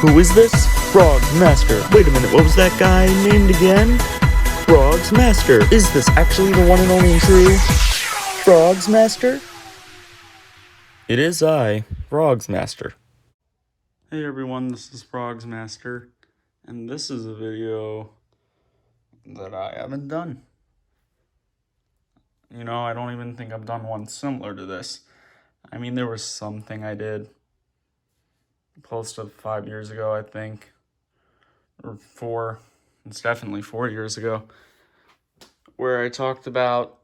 Who is this? Frog's Master. Wait a minute, what was that guy named again? Frog's Master. Is this actually the one and only and true Frog's Master? It is I, Frog's Master. Hey everyone, this is Frog's Master, and this is a video that I haven't done. You know, I don't even think I've done one similar to this. I mean, there was something I did close to 5 years ago, I think, or 4, it's definitely 4 years ago, where I talked about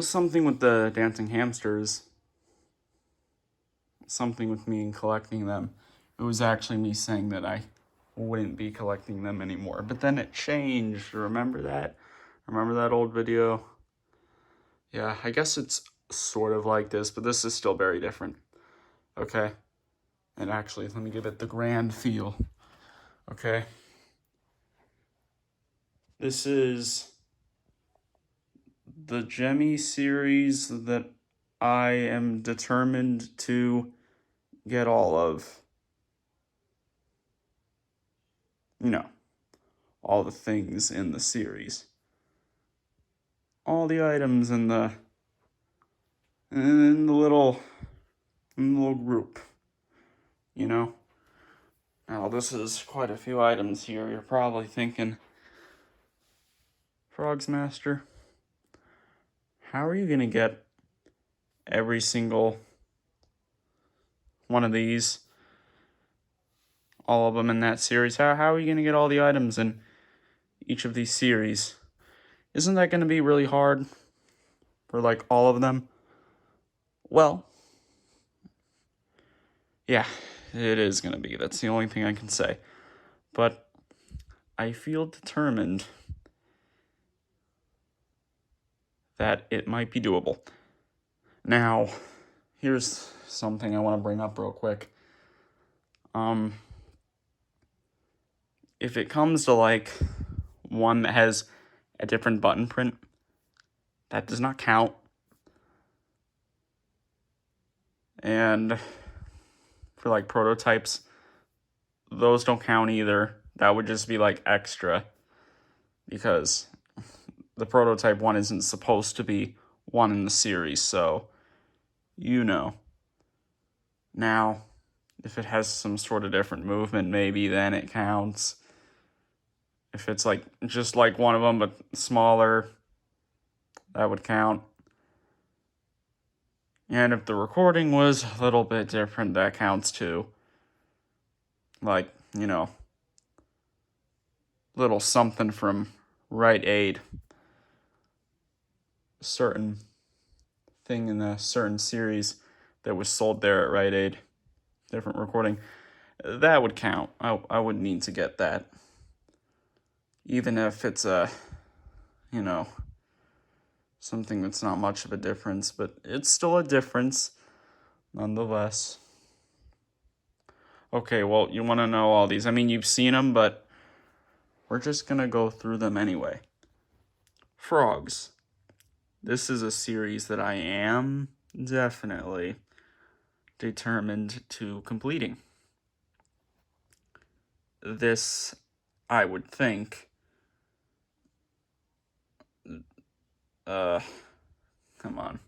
something with the dancing hamsters, something with me and collecting them. It was actually me saying that I wouldn't be collecting them anymore, but then it changed. Remember that? Remember that old video? Yeah, I guess it's sort of like this, but this is still very different. Okay? And actually, let me give it the grand feel. Okay? This is the Gemmy series that I am determined to get all of. You know, all the things in the series. All the items in the little group, you know? Now, this is quite a few items here. You're probably thinking, Frog's Master, how are you going to get every single one of these, all of them in that series? How are you going to get all the items in each of these series? Isn't that going to be really hard for, like, all of them? Well, yeah, it is going to be. That's the only thing I can say. But I feel determined that it might be doable. Now, here's something I want to bring up real quick. If it comes to, like, one that has a different button print, that does not count. And for, like, prototypes, those don't count either. That would just be, like, extra, because the prototype one isn't supposed to be one in the series, so you know. Now, if it has some sort of different movement, maybe then it counts. If it's like just like one of them but smaller, that would count. And if the recording was a little bit different, that counts too. Like, you know, little something from Rite Aid. A certain thing in a certain series that was sold there at Rite Aid. Different recording. That would count. I would need to get that. Even if it's you know, something that's not much of a difference, but it's still a difference, nonetheless. Okay, well, you want to know all these. I mean, you've seen them, but we're just going to go through them anyway. Frogs. This is a series that I am definitely determined to completing. This, I would think, come on.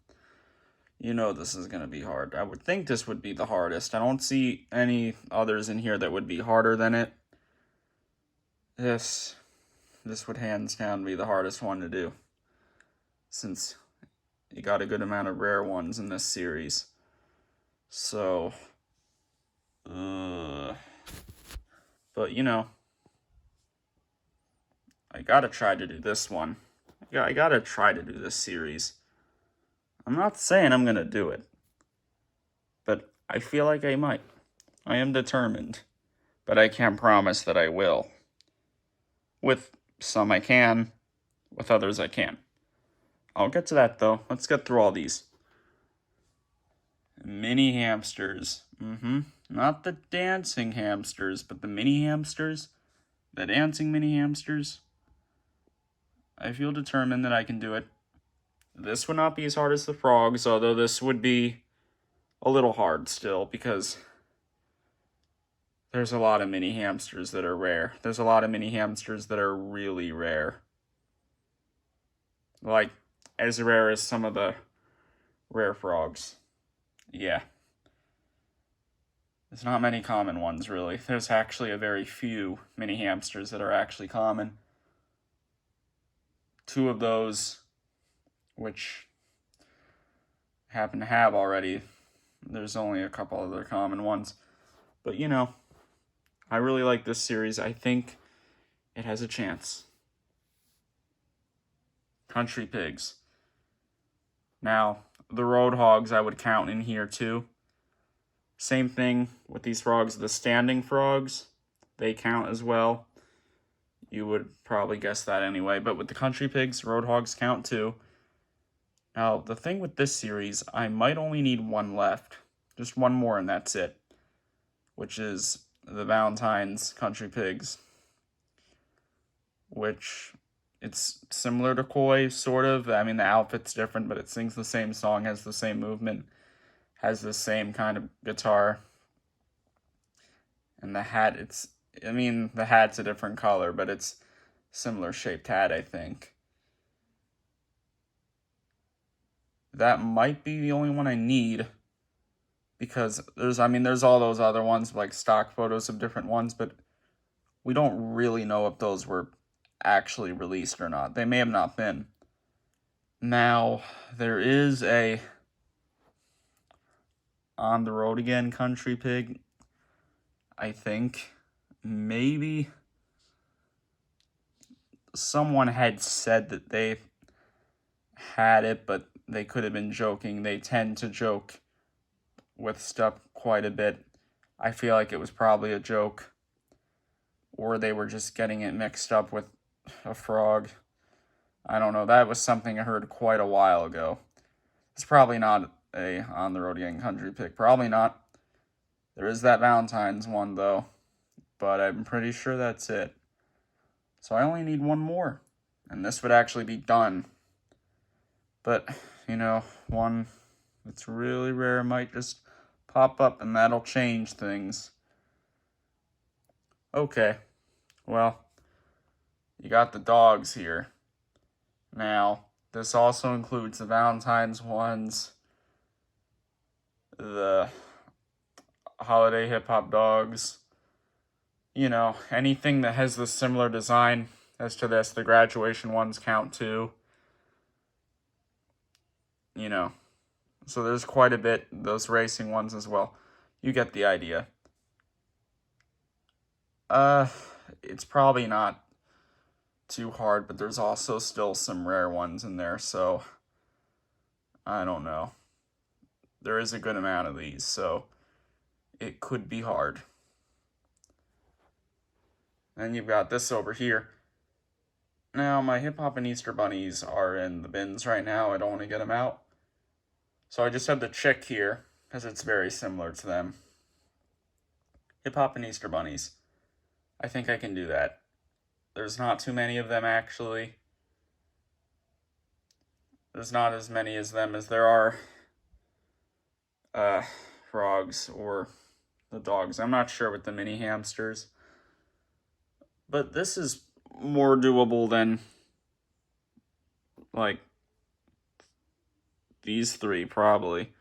You know this is going to be hard. I would think this would be the hardest. I don't see any others in here that would be harder than it. This would hands down be the hardest one to do, since you got a good amount of rare ones in this series. So, but you know, I gotta try to do this one. I gotta try to do this series. I'm not saying I'm gonna do it, but I feel like I might. I am determined, but I can't promise that I will. With some I can, with others I can't. I'll get to that though. Let's get through all these. Mini hamsters. Not the dancing hamsters, but the mini hamsters. The dancing mini hamsters. I feel determined that I can do it. This would not be as hard as the frogs, although this would be a little hard still, because there's a lot of mini hamsters that are rare. There's a lot of mini hamsters that are really rare. Like, as rare as some of the rare frogs. Yeah. There's not many common ones, really. There's actually a very few mini hamsters that are actually common. Two of those, which happen to have already, there's only a couple other common ones. But, you know, I really like this series. I think it has a chance. Country pigs. Now, the road hogs I would count in here too. Same thing with these frogs. The standing frogs, they count as well. You would probably guess that anyway. But with the country pigs, road hogs count too. Now, the thing with this series, I might only need one left. Just one more and that's it. Which is the Valentine's country pigs. Which, it's similar to Koi, sort of. I mean, the outfit's different, but it sings the same song, has the same movement, has the same kind of guitar. And the hat, the hat's a different color, but it's similar shaped hat, I think. That might be the only one I need, because there's all those other ones, like stock photos of different ones, but we don't really know if those were actually released or not. They may have not been. Now, there is a On the Road Again country pig. I think maybe someone had said that they had it, but they could have been joking. They tend to joke with stuff quite a bit. I feel like it was probably a joke, or they were just getting it mixed up with a frog. I don't know. That was something I heard quite a while ago. It's probably not a On the Road Again country pig. Probably not. There is that Valentine's one, though, but I'm pretty sure that's it. So I only need one more, and this would actually be done. But, one that's really rare might just pop up, and that'll change things. Okay, well, you got the dogs here. Now, this also includes the Valentine's ones, the holiday hip-hop dogs, anything that has the similar design as to this. The graduation ones count too. So there's quite a bit, those racing ones as well. You get the idea. It's probably not too hard, but there's also still some rare ones in there, so I don't know. There is a good amount of these, so it could be hard. Then you've got this over here. Now, my Hip Hop and Easter bunnies are in the bins right now. I don't want to get them out. So I just have the chick here, because it's very similar to them. Hip Hop and Easter bunnies. I think I can do that. There's not too many of them, actually. There's not as many as them as there are frogs or the dogs. I'm not sure with the mini hamsters. But this is more doable than, like, these three, probably.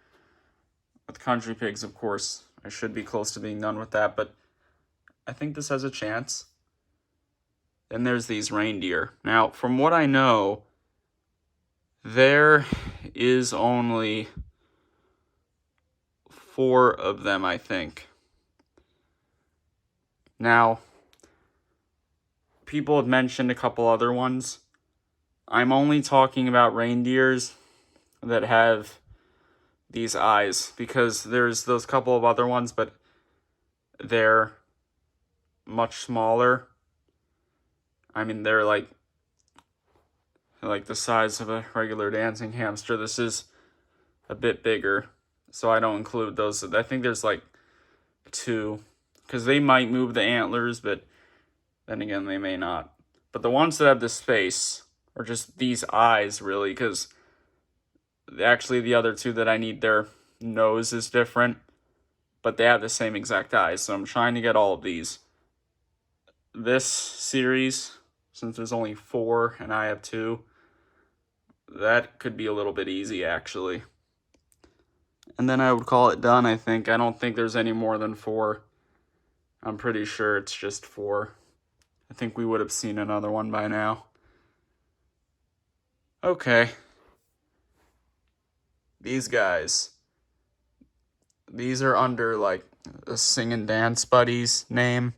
With country pigs, of course, I should be close to being done with that, but I think this has a chance. Then there's these reindeer. Now, from what I know, there is only 4 of them, I think. Now, people have mentioned a couple other ones. I'm only talking about reindeers that have these eyes, because there's those couple of other ones, but they're much smaller. They're like the size of a regular dancing hamster. This is a bit bigger, so I don't include those. I think there's like 2, because they might move the antlers, but then again, they may not. But the ones that have this face are just these eyes, really, because actually the other 2 that I need, their nose is different. but they have the same exact eyes, so I'm trying to get all of these. This series, since there's only 4 and I have 2, that could be a little bit easy, actually. And then I would call it done, I think. I don't think there's any more than 4. I'm pretty sure it's just 4. I think we would have seen another one by now. Okay. These guys. These are under, like, a Sing and Dance Buddies name.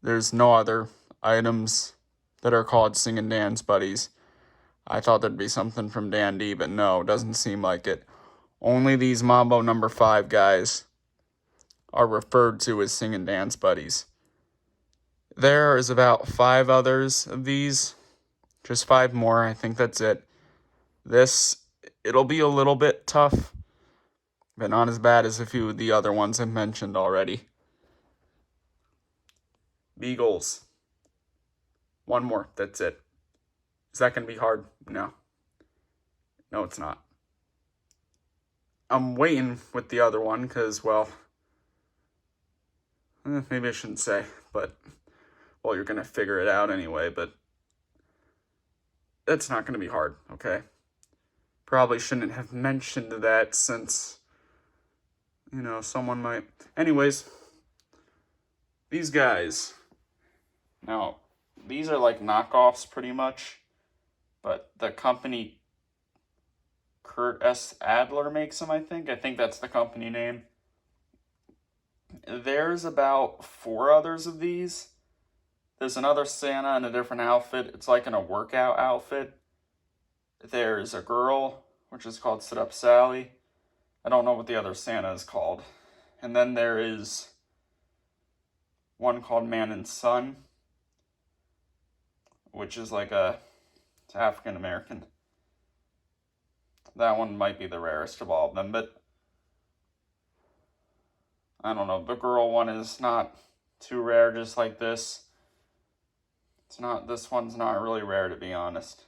There's no other items that are called Sing and Dance Buddies. I thought there'd be something from Dandy, but no, doesn't seem like it. Only these Mambo number 5 guys are referred to as Sing and Dance Buddies. There is about 5 others of these. Just 5 more, I think that's it. It'll be a little bit tough, but not as bad as a few of the other ones I mentioned already. Beagles. 1 more, that's it. Is that going to be hard? No. No, it's not. I'm waiting with the other one because, well, maybe I shouldn't say, but, well, you're going to figure it out anyway, but it's not going to be hard, okay? Probably shouldn't have mentioned that since, someone might. Anyways, these guys. Now, these are like knockoffs pretty much, but the company Kurt S. Adler makes them, I think. I think that's the company name. There's about 4 others of these. There's another Santa in a different outfit. It's like in a workout outfit. There's a girl, which is called Sit Up Sally. I don't know what the other Santa is called. And then there is one called Man and Son, which is like it's African American. That one might be the rarest of all of them, but I don't know. The girl one is not too rare, just like this. This one's not really rare, to be honest.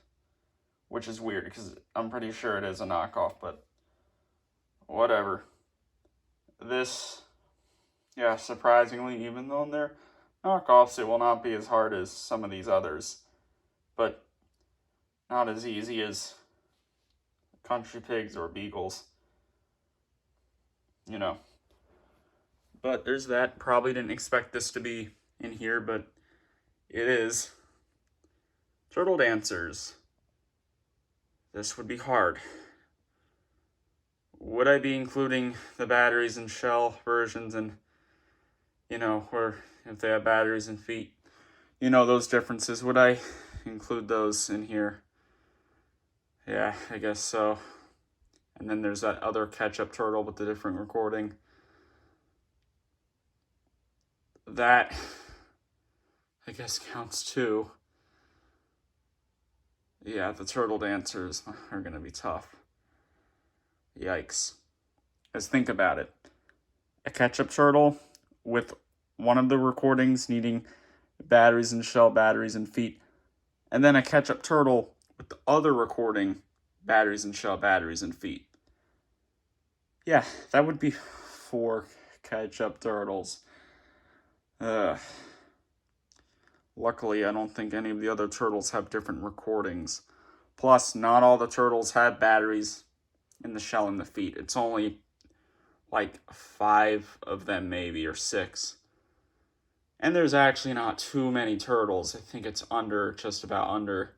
Which is weird, because I'm pretty sure it is a knockoff, but whatever. This, yeah, surprisingly, even though they're knockoffs, it will not be as hard as some of these others. But not as easy as Country Pigs or Beagles. But there's that. Probably didn't expect this to be in here, but it is. Turtle Dancers. This would be hard. Would I be including the batteries and shell versions and, or if they have batteries and feet, those differences, would I include those in here? Yeah, I guess so. And then there's that other catch-up turtle with the different recording. That, I guess, counts too. Yeah, the Turtle Dancers are going to be tough. Yikes. Because think about it. A catch-up turtle with one of the recordings needing batteries and shell, batteries and feet. And then a catch-up turtle with the other recording, batteries and shell, batteries and feet. Yeah, that would be 4 catch-up turtles. Luckily, I don't think any of the other turtles have different recordings. Plus, not all the turtles have batteries in the shell and the feet. It's only like 5 of them maybe, or 6. And there's actually not too many turtles. I think it's just about under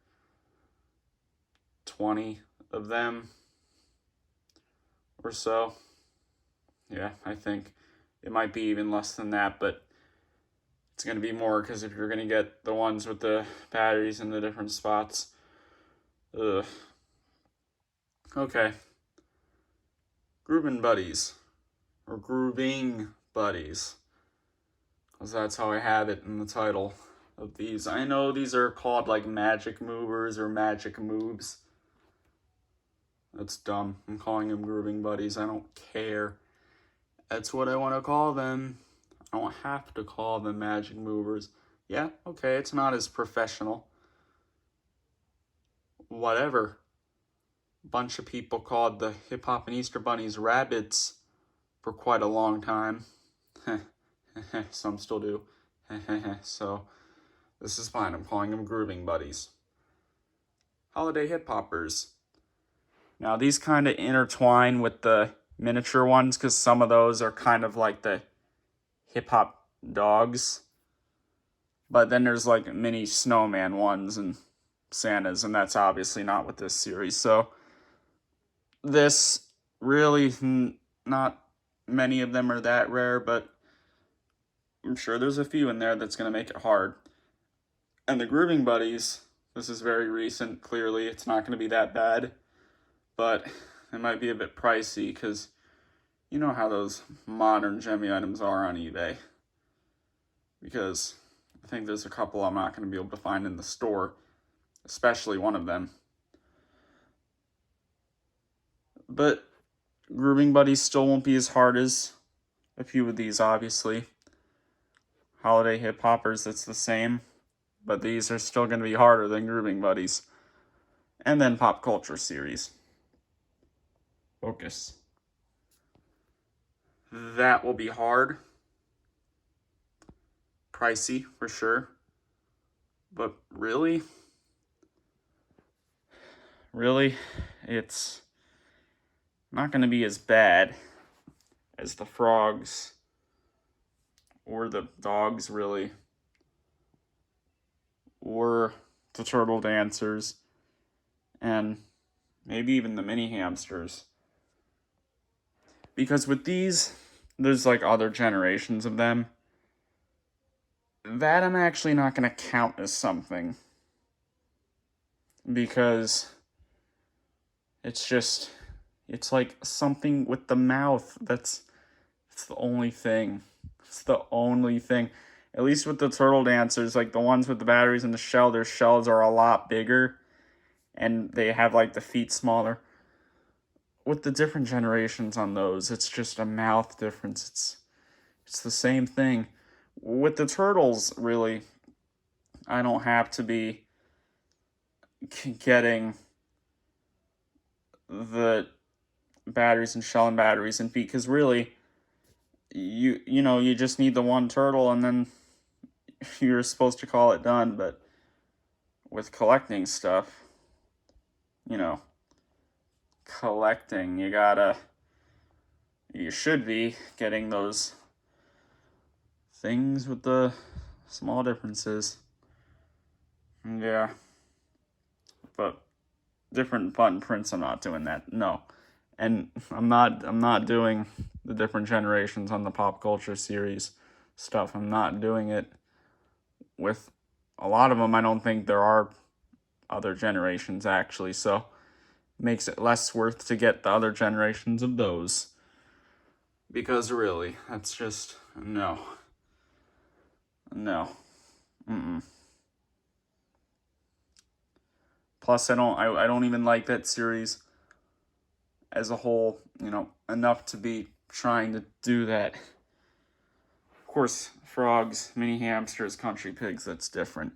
20 of them or so. Yeah, I think it might be even less than that, but it's going to be more because if you're going to get the ones with the batteries in the different spots. Ugh. Okay. Groovin' Buddies. Or Grooving Buddies. Because that's how I have it in the title of these. I know these are called like Magic Movers or Magic Moves. That's dumb. I'm calling them Grooving Buddies. I don't care. That's what I want to call them. I don't have to call them Magic Movers. Yeah, okay, it's not as professional. Whatever. Bunch of people called the Hip Hop and Easter Bunnies Rabbits. for quite a long time. Some still do. So this is fine. I'm calling them grooving buddies. Holiday hip hoppers. Now these kind of intertwine with the miniature ones because some of those are kind of like the hip hop dogs. But then there's like mini snowman ones and Santas, and that's obviously not with this series. So this really, not many of them are that rare, but I'm sure there's a few in there that's going to make it hard. And the grooving buddies, this is very recent, clearly it's not going to be that bad, but it might be a bit pricey because you know how those modern Gemmy items are on eBay. Because I think there's a couple I'm not going to be able to find in the store, especially one of them. But grooving buddies still won't be as hard as a few of these, obviously. Holiday hip hoppers, it's the same, but these are still going to be harder than grooving buddies. And then pop culture series. Focus. That will be hard. Pricey, for sure. But really, it's not going to be as bad as the frogs or the dogs, really, or the turtle dancers, and maybe even the mini hamsters. Because with these, there's like other generations of them. That I'm actually not going to count as something. Because it's like something with the mouth. It's the only thing. It's the only thing. At least with the turtle dancers, like the ones with the batteries and the shell, their shells are a lot bigger. And they have like the feet smaller. With the different generations on those, it's just a mouth difference. It's the same thing. With the turtles, really, I don't have to be getting the batteries and shell and batteries and feet, because really, you just need the one turtle and then you're supposed to call it done. But with collecting stuff, collecting, you should be getting those things with the small differences. Yeah. But different button prints, I'm not doing that. No. And I'm not doing the different generations on the pop culture series stuff. I'm not doing it with a lot of them. I don't think there are other generations actually, so it makes it less worth to get the other generations of those. Because really, that's just no. Plus, I don't even like that series as a whole, enough to be trying to do that. Of course, frogs, mini hamsters, country pigs, that's different.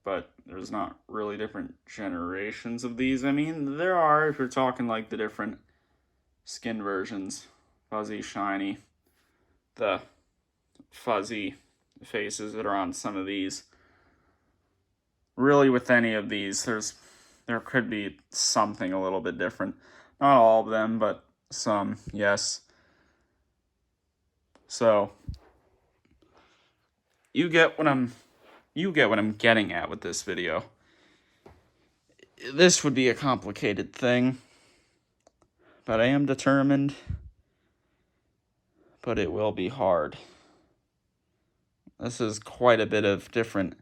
But there's not really different generations of these. I mean, there are, if you're talking like the different skin versions. Fuzzy, shiny, the fuzzy faces that are on some of these. Really, with any of these, there could be something a little bit different. Not all of them, but some, yes. So you get what I'm getting at with this video. This would be a complicated thing, but I am determined. But it will be hard. This is quite a bit of different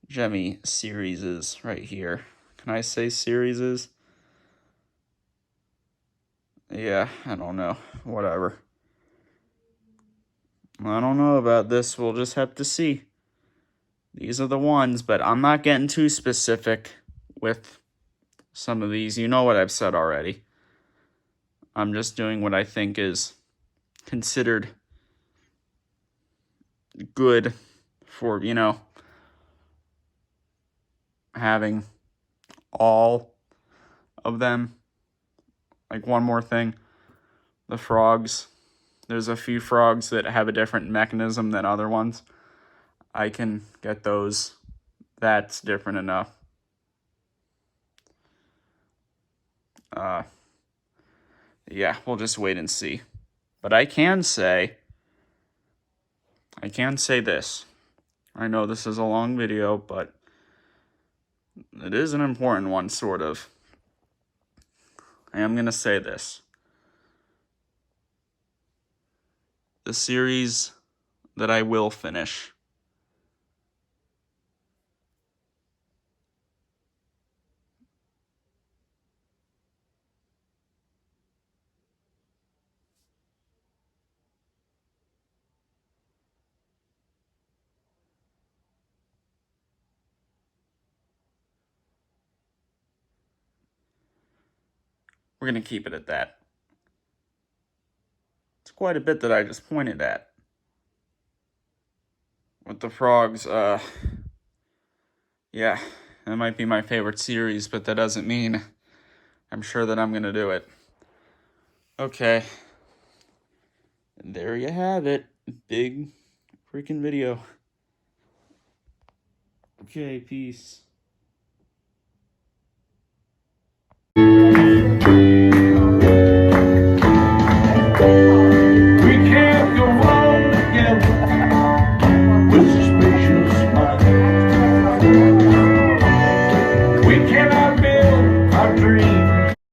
Gemmy series right here. Can I say series? Yeah, I don't know. Whatever. I don't know about this. We'll just have to see. These are the ones, but I'm not getting too specific with some of these. You know what I've said already. I'm just doing what I think is considered good for, having all of them. Like, one more thing. the frogs. There's a few frogs that have a different mechanism than other ones. I can get those. That's different enough. Yeah, we'll just wait and see. But I can say this. I know this is a long video, but it is an important one, sort of. I am going to say this. The series that I will finish we're going to keep it at that. It's quite a bit that I just pointed at. With the frogs, yeah, that might be my favorite series, but that doesn't mean I'm sure that I'm going to do it. Okay. And there you have it. Big freaking video. Okay, peace.